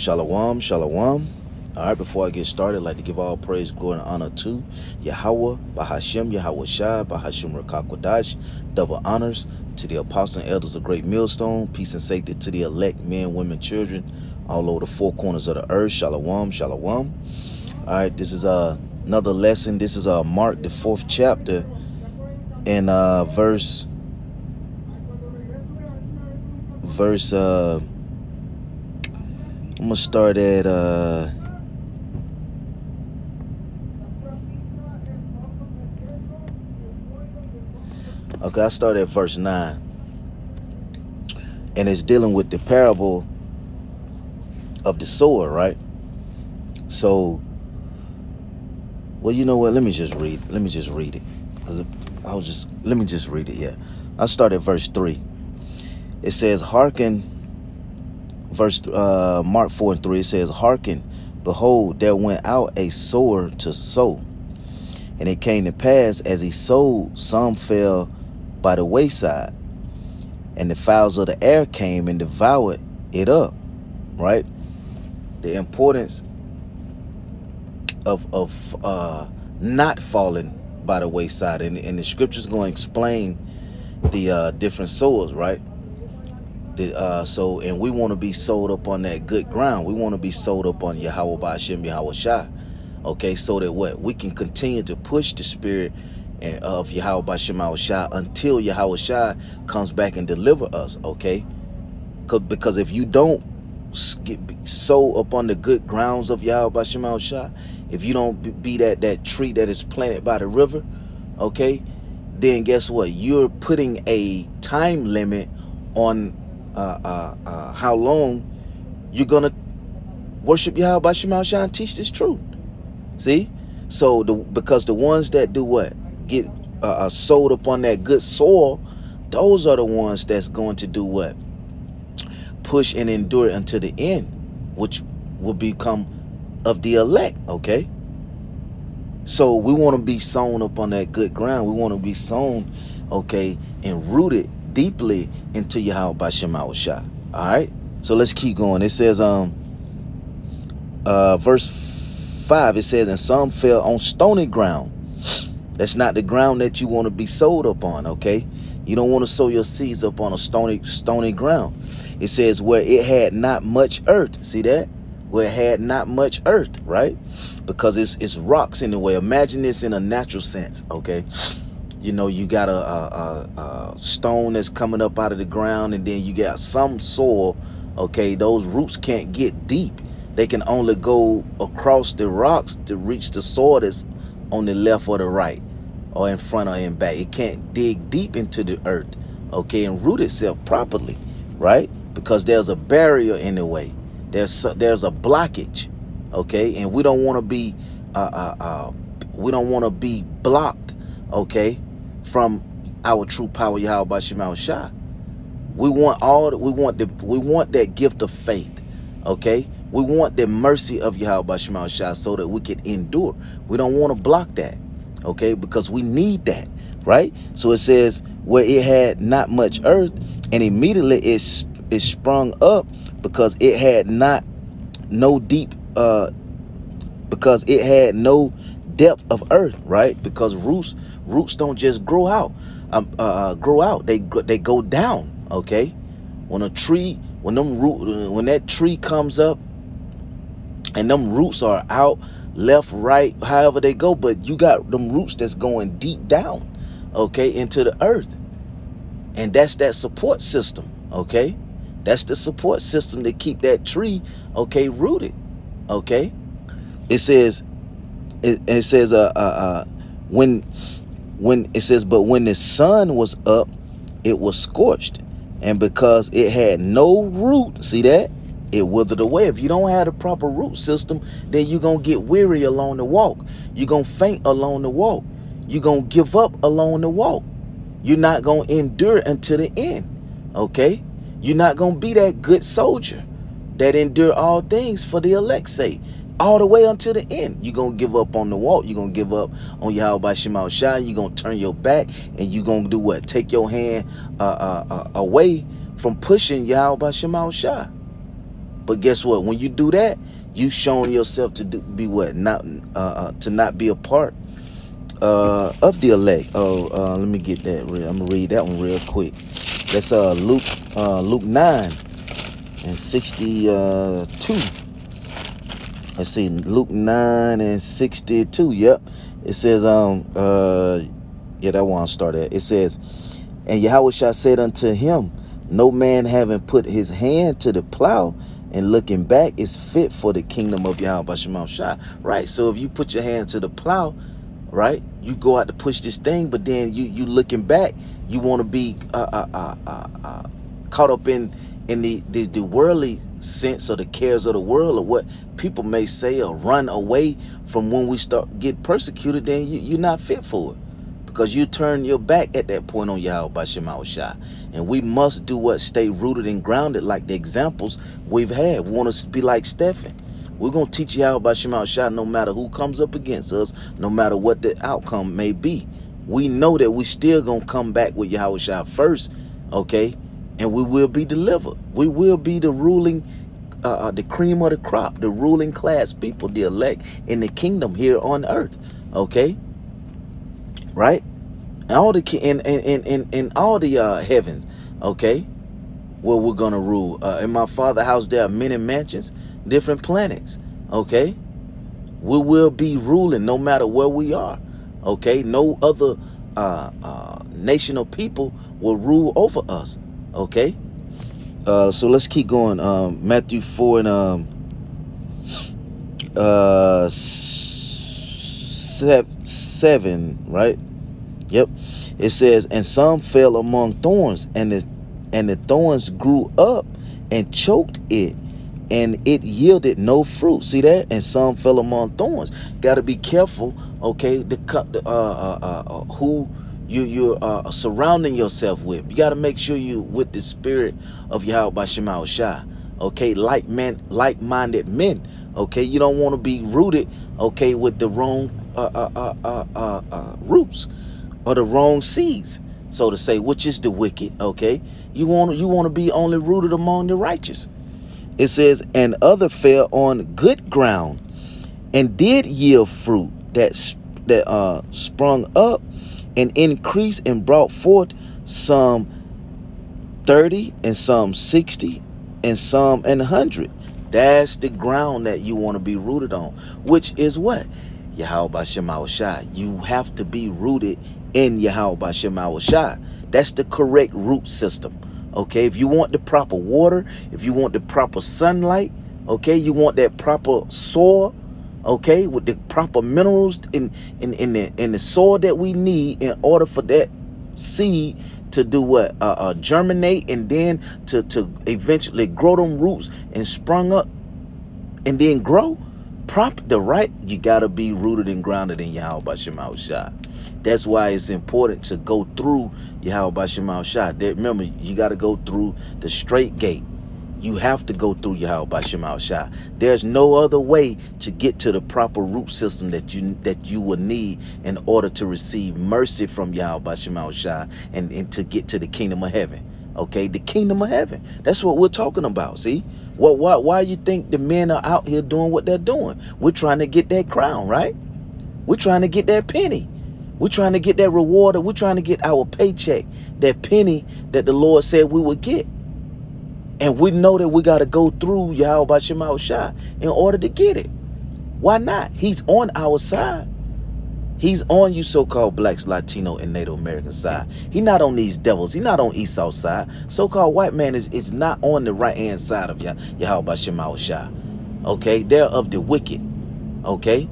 Shalom, shalom. All right, before I get started, I'd like to give all praise, glory, and honor to Yahweh, Bahashem, Yahweh Shai, Bahashem Rakakwadash. Double honors to the apostles and elders of Great Millstone. Peace and safety to the elect men, women, children, all over the four corners of the earth. Shalom, shalom. All right, this is another lesson. This is Mark, the 4th chapter, and I'm gonna start at I started at verse 9, and it's dealing with the parable of the sower, right? So, well, you know what? Let me just read it, because let me just read it. Yeah, I start at verse 3. It says, "Hearken." Mark 4:3. It says, "Hearken, behold, there went out a sower to sow, and it came to pass, as he sowed, some fell by the wayside, and the fowls of the air came and devoured it up." Right? The importance of not falling by the wayside, and the scripture's going to explain the different sowers, right? And we want to be sold up on that good ground. We want to be sold up on Yahweh Ba'ashem, Yahweh Shai. Okay, so that what? We can continue to push the spirit of Yahweh Ba'ashem, Yahweh Shai until Yahweh Shai comes back and deliver us, okay? Because if you don't sow up on the good grounds of Yahweh Ba'ashem, Yahweh Shai, if you don't be that tree that is planted by the river, okay, then guess what? You're putting a time limit on how long you're gonna worship Yahweh Ba'ashem, Yahweh Shai and teach this truth. See? So because the ones that do what? Get sowed upon that good soil, those are the ones that's going to do what? Push and endure until the end, which will become of the elect, okay? So we want to be sown up on that good ground. We want to be sown, okay, and rooted deeply into Yahweh Ba'ashem, Yahweh Shai. All right? So let's keep going. It says, verse 5, it says, "And some fell on stony ground." That's not the ground that you want to be sowed up on, okay? You don't want to sow your seeds up on a stony ground. It says, "Where it had not much earth." See that? Where it had not much earth, right? Because it's rocks in the way. Imagine this in a natural sense, okay? You know, you got a stone that's coming up out of the ground, and then you got some soil, okay? Those roots can't get deep. They can only go across the rocks to reach the soil that's on the left or the right, or in front or in back. It can't dig deep into the earth, okay, and root itself properly, right? Because there's a barrier in the way. There's a blockage, okay, and we don't want to be blocked, okay, from our true power, Yahweh Ba'ashem, Yahweh Shai. We want that gift of faith, okay. We want the mercy of Yahweh Ba'ashem, Yahweh Shai, so that we can endure. We don't want to block that, okay, because we need that, right? So it says, "Where it had not much earth, and immediately it sprung up, because it had no depth of earth," right? Because roots don't just grow out. They go down, okay? When that tree comes up, and them roots are out, left, right, however they go, but you got them roots that's going deep down, okay, into the earth. And that's that support system, okay? That's the support system to keep that tree, okay, rooted, okay? It says, when it says, "But when the sun was up, it was scorched, and because it had no root," see that? It withered away. If you don't have the proper root system, then you're going to get weary along the walk. You're going to faint along the walk. You're going to give up along the walk. You're not going to endure until the end, okay? You're not going to be that good soldier that endure all things for the elect's sake, all the way until the end. You're going to give up on the walk. You're going to give up on Yahweh Ba'ashem, Yahweh Shai. You're going to turn your back, and you're going to do what? Take your hand away from pushing Yahweh Ba'ashem, Yahweh Shai. But guess what? When you do that, you showing yourself to be what? Not to not be a part of the elect. Let me get that. I'm gonna read that one real quick. That's Luke 9:62. Let's see, Luke 9:62. Yep. It says yeah, that one I'll start at. It says, and Yahushua said unto him, no man having put his hand to the plow and looking back is fit for the kingdom of Yahweh Shema Shai. Right. So if you put your hand to the plow, right, you go out to push this thing, but then you looking back, you want to be caught up in the worldly sense or the cares of the world or what people may say, or run away from when we start get persecuted, then you're not fit for it, because you turn your back at that point on Yahweh Shema Shai. And we must do what? Stay rooted and grounded, like the examples we've had. We want to be like Stephen. We're going to teach Yahweh Shema Shai no matter who comes up against us, no matter what the outcome may be. We know that we still going to come back with Yahweh Shai first, okay? And we will be delivered. We will be the ruling, the cream of the crop, the ruling class people, the elect in the kingdom here on earth, okay? Right? And all the in all the heavens, okay? Where we're gonna rule. In my Father's house there are many mansions, different planets, okay? We will be ruling no matter where we are, okay? No other nation or people will rule over us, okay? So let's keep going. Matthew 4 and 7, right? Yep. It says, and some fell among thorns, and the thorns grew up and choked it, and it yielded no fruit. See that? And some fell among thorns. Got to be careful, okay? Who you're surrounding yourself with. You got to make sure you with the spirit of Yahweh Shema Shai. Okay, like-minded men. Okay, you don't want to be rooted, okay, with the wrong roots or the wrong seeds, so to say, which is the wicked. Okay, you want to be only rooted among the righteous. It says, and other fell on good ground and did yield fruit that sprung up and increased and brought forth some 30 and some 60 and some 100. That's the ground that you want to be rooted on, which is what? Yahweh Shema Shai. You have to be rooted in Yahweh Shema Shai. That's the correct root system. Okay, if you want the proper water, if you want the proper sunlight, okay, you want that proper soil, okay, with the proper minerals in the soil that we need in order for that seed to do what? Germinate, and then to eventually grow them roots and sprung up and then grow you got to be rooted and grounded in Yahweh Shema Shai. That's why it's important to go through Yahweh Shema Shai. Remember, you got to go through the straight gate. You have to go through Yahweh Shema Shai. There's no other way to get to the proper root system that you will need in order to receive mercy from Yahweh Shema Shai and to get to the kingdom of heaven. Okay, the kingdom of heaven. That's what we're talking about. See, why you think the men are out here doing what they're doing? We're trying to get that crown, right? We're trying to get that penny. We're trying to get that reward. We're trying to get our paycheck, that penny that the Lord said we would get. And we know that we got to go through Yahweh Shema Shai in order to get it. Why not? He's on our side. He's on you so-called blacks, Latino, and Native American side. He's not on these devils. He's not on Esau's side. So-called white man is not on the right-hand side of Yahweh Shema Shai. Okay? They're of the wicked. Okay?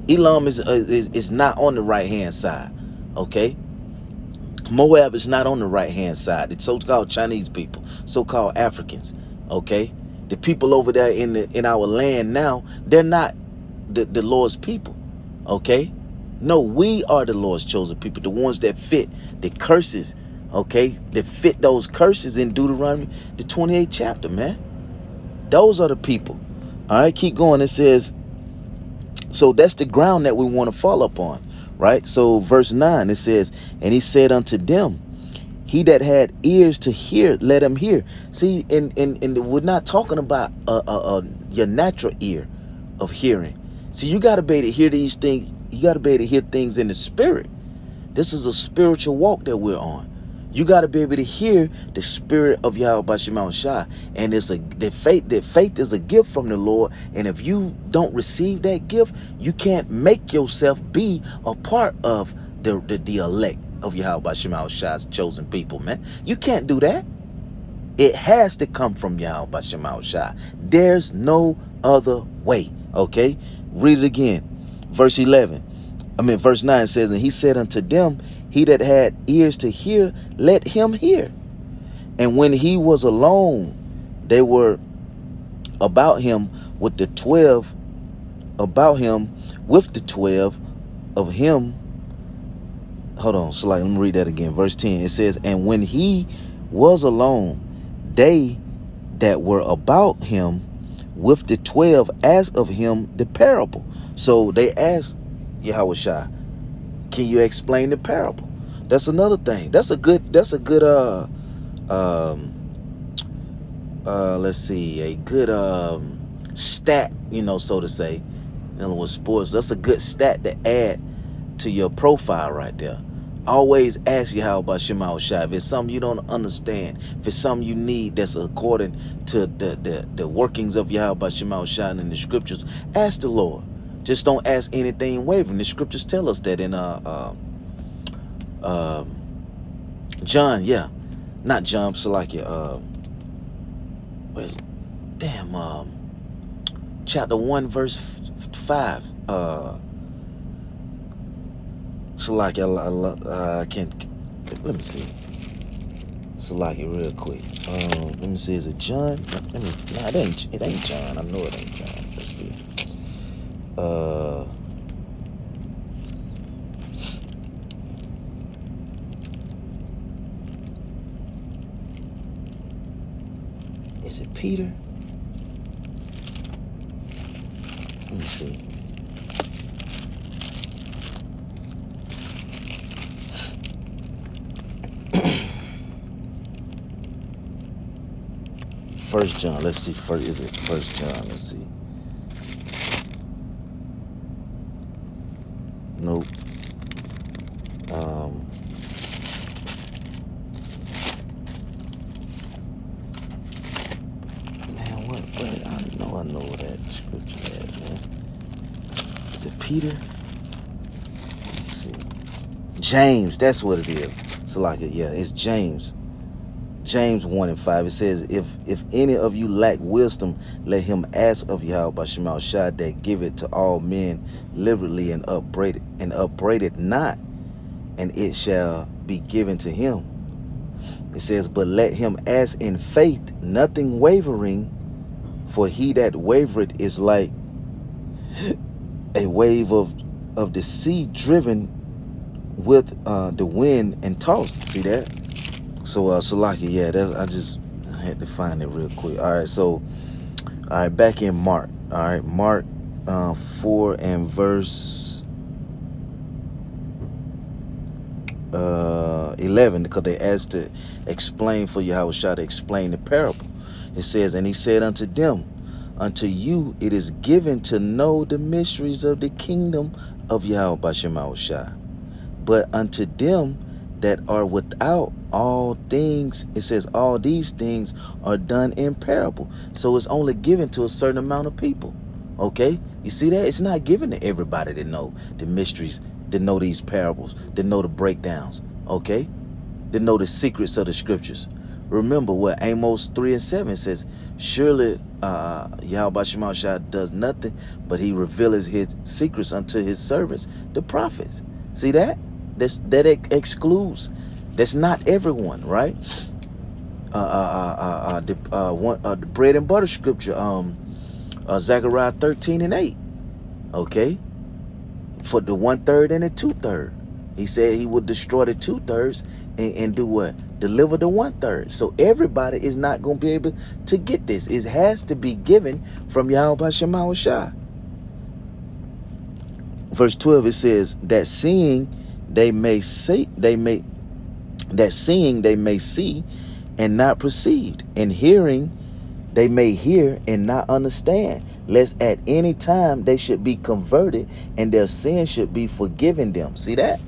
Elam is not on the right-hand side. Okay? Moab is not on the right-hand side. It's so-called Chinese people, so-called Africans. Okay? The people over there in our land now, they're not the Lord's people. Okay? No, we are the Lord's chosen people, the ones that fit the curses, okay, that fit those curses in Deuteronomy, the 28th chapter, man. Those are the people. All right, keep going. It says, so that's the ground that we want to fall upon, right? So verse 9, it says, and he said unto them, He that had ears to hear, let him hear. See, and we're not talking about your natural ear of hearing. See, you got to be able to hear these things. You got to be able to hear things in the spirit. This is a spiritual walk that we're on. You got to be able to hear the spirit of Yahweh Bashim Shai. And it's that faith is a gift from the Lord. And if you don't receive that gift, you can't make yourself be a part of the elect of Yahweh Bashim Shai's chosen people, man. You can't do that. It has to come from Yahweh Bashim Shai. There's no other way. Okay? Read it again. Verse 9 says, and he said unto them, he that had ears to hear, let him hear. And when he was alone, they were about him with the 12 of him. Hold on, so let me read that again. Verse 10, it says, and when he was alone, they that were about him with the 12 asked of him the parable. So they asked Yahweh Shai, can you explain the parable? That's another thing. That's a good let's see, a good stat, so to say. In other words, sports, that's a good stat to add to your profile right there. Always ask Yahweh about Shema Shai. If it's something you don't understand, if it's something you need that's according to the workings of Yahweh about Shema Shai in the scriptures, ask the Lord. Just don't ask anything wavering. The scriptures tell us that in John, not John, Salakia, chapter 1 verse 5. Salakia, I can't. Let me see. Salakia, real quick. Let me see. Is it John? It ain't John. I know it ain't John. Let's see. Is it Peter? Let me see. First John. Let's see. Is it First John? Let's see. Nope. Man, what? I know that scripture is, man. Is it Peter? Let's see. James, that's what it is. So like it, it's James. James 1 and 5. It says, if any of you lack wisdom, let him ask of Yahweh by Shema Shai, that give it to all men liberally and upbraid it not, and it shall be given to him. It says, but let him ask in faith, nothing wavering, for he that wavereth is like a wave of the sea driven with the wind and tossed. See that? So Salaki, I had to find it real quick. All right, so back in Mark. All right, Mark 4 and verse 11, because they asked to explain for Yahweh Shai to explain the parable. It says, and he said unto them, unto you it is given to know the mysteries of the kingdom of Yahweh Bashim Shai, but unto them that are without, all things, it says all these things are done in parable. So it's only given to a certain amount of people. Okay, you see that? It's not given to everybody to know the mysteries, to know these parables, to know the breakdowns, okay, to know the secrets of the scriptures. Remember what Amos 3 and 7 says, surely Yahweh Bashim Shai does nothing but he reveals his secrets unto his servants, the prophets. See that? That excludes. That's not everyone, right? The bread and butter scripture, Zechariah 13 and 8. Okay, for the 1/3 and the 2/3, he said he would destroy the 2/3 and do what? Deliver the 1/3. So everybody is not going to be able to get this. It has to be given from Yahweh Shema Shai. Verse 12, it says that seeing they may that seeing they may see and not perceive, and hearing they may hear and not understand, lest at any time they should be converted and their sin should be forgiven them. See that?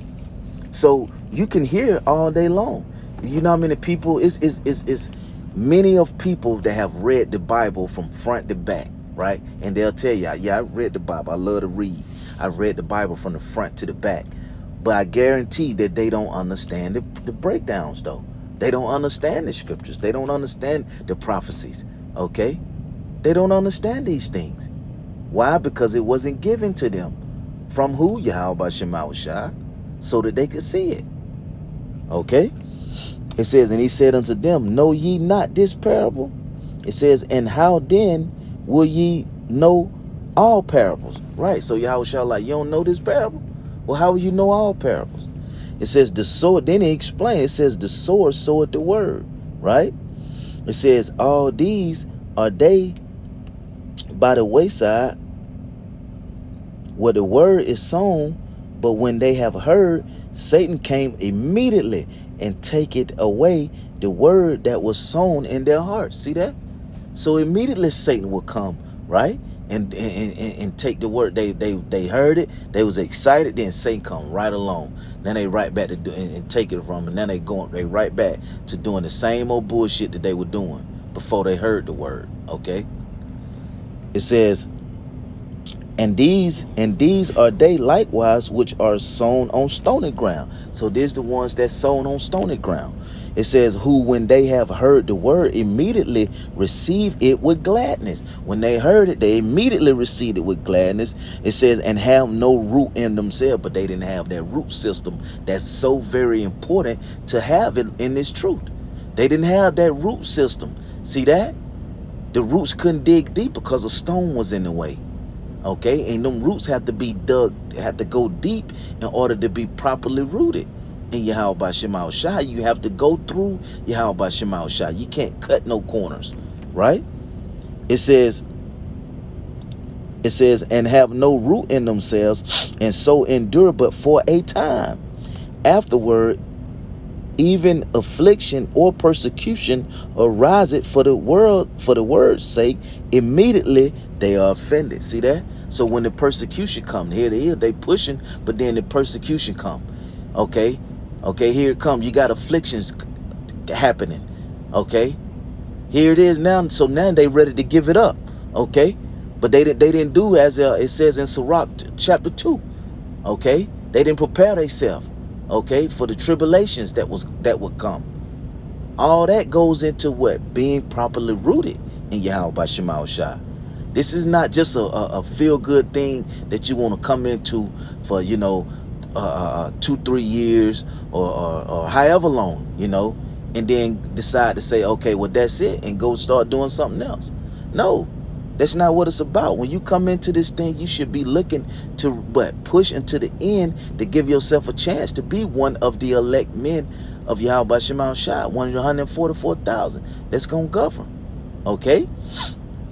So you can hear all day long. You know how many people, it's many of people that have read the Bible from front to back, right? And they'll tell you, yeah, I read the Bible. I love to read. I read the Bible from the front to the back. But I guarantee that they don't understand the breakdowns, though. They don't understand the scriptures. They don't understand the prophecies, okay? They don't understand these things. Why? Because it wasn't given to them. From who? Yahweh Shema Shai, so that they could see it, okay? It says, and he said unto them, know ye not this parable? It says, and how then will ye know all parables? Right, so Yahweh Shai, like, you don't know this parable? Well, how will you know all parables? It says the sword, then he explained, it says the sword soweth the word, right? It says all these are they by the wayside where the word is sown, but when they have heard, Satan came immediately and take it away, the word that was sown in their hearts. See that? So immediately Satan will come, right? And take the word. They heard it, they was excited, then Satan come right along. Then they right back to do and take it from them. And then they right back to doing the same old bullshit that they were doing before they heard the word. Okay. It says, and these are they likewise which are sown on stony ground. So there's the ones that's sown on stony ground. It says, who when they have heard the word immediately receive it with gladness. When they heard it, they immediately received it with gladness. It says, and have no root in themselves, but they didn't have that root system that's so very important to have it in this truth. They didn't have that root system. See that? The roots couldn't dig deep because a stone was in the way. Okay, and them roots have to be dug, have to go deep in order to be properly rooted in Yahweh Shema Shai. You have to go through Yahweh Shema Shai. You can't cut no corners, right? It says, and have no root in themselves, and so endure but for a time. Afterward, even affliction or persecution ariseth for the word's sake, immediately they are offended. See that? So when the persecution come, here they is, they pushing, but then the persecution come. Okay, here it come. You got afflictions happening. Okay, here it is now. So now they ready to give it up. Okay, but they didn't do as it says in Sirach chapter 2. Okay, they didn't prepare themselves. Okay, for the tribulations that would come. All that goes into what? Being properly rooted in Yahweh Shema Shai. This is not just a feel-good thing that you want to come into for, 2-3 years or however long, and then decide to say, okay, well, that's it, and go start doing something else. No, that's not what it's about. When you come into this thing, you should be looking to push into the end to give yourself a chance to be one of the elect men of Yahweh Shema Shai, 144,000 that's going to govern, okay?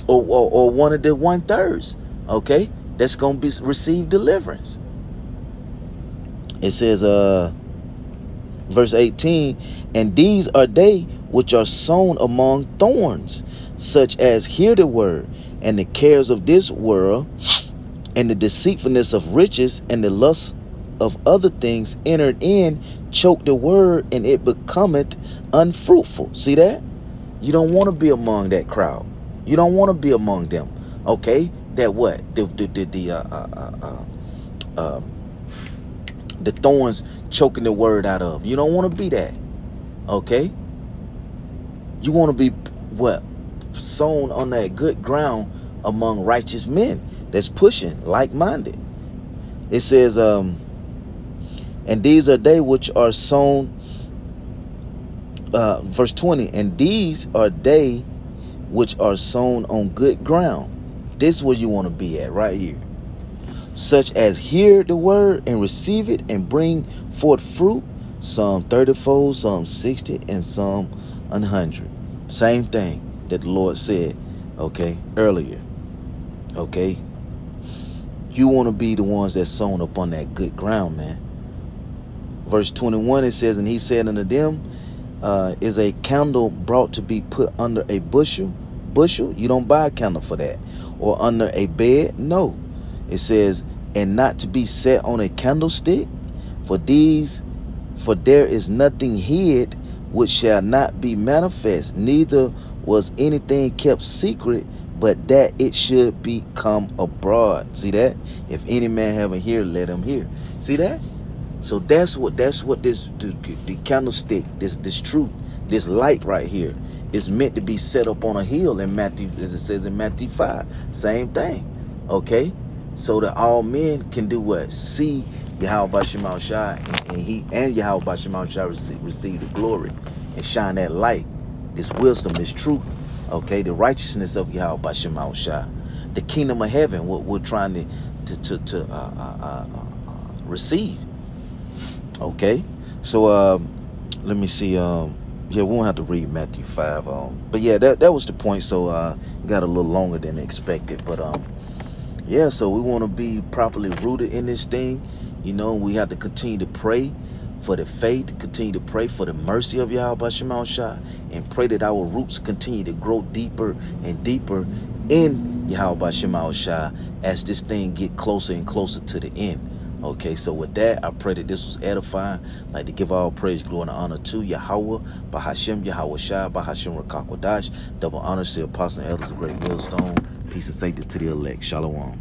Or one of the 1/3, okay, that's going to receive deliverance. It says, verse 18, and these are they which are sown among thorns, such as hear the word, and the cares of this world, and the deceitfulness of riches, and the lust of other things entered in, choke the word, and it becometh unfruitful. See that? You don't want to be among that crowd. You don't want to be among them. Okay? That what? The thorns choking the word out of. You don't want to be that. Okay? You want to be what? Sown on that good ground among righteous men that's pushing, like-minded. It says, and these are they which are sown, verse 20, and these are they which are sown on good ground. This is where you want to be at, right here. Such as hear the word and receive it and bring forth fruit, some 30-fold, some 60, and some 100. Same thing that the Lord said, okay, earlier. Okay, you want to be the ones that's sown up on that good ground, man. Verse 21, it says, and he said unto them, is a candle brought to be put under a bushel? You don't buy a candle for that. Or under a bed? No. It says, and not to be set on a candlestick? For there is nothing hid which shall not be manifest, neither was anything kept secret, but that it should become abroad. See that? If any man have a ear, let him hear. See that? So that's what this the candlestick, this truth, this light right here is meant to be set up on a hill in Matthew, as it says in Matthew 5. Same thing. Okay? So that all men can do what? See Yahweh Shema Shai, and he and Yahweh Shema Shai receive the glory and shine that light, this wisdom, this truth. Okay, the righteousness of Yahweh Shema Shai, the kingdom of heaven, what we're trying to receive. Okay, so let me see. Yeah, we won't have to read Matthew 5. But yeah, that was the point. So got a little longer than expected. But yeah, so we want to be properly rooted in this thing. You know, we have to continue to pray for the faith, continue to pray for the mercy of Yahweh Shema Shai, and pray that our roots continue to grow deeper and deeper in Yahweh Shema Shai as this thing get closer and closer to the end. Okay, so with that, I pray that this was edifying. I'd like to give all praise, glory, and honor to Yahweh, Bahashem, Yahweh Shai, Bahashem Rakakwadash. Double honors to the apostle and elders of Great Millstone. Peace and safety to the elect. Shalom.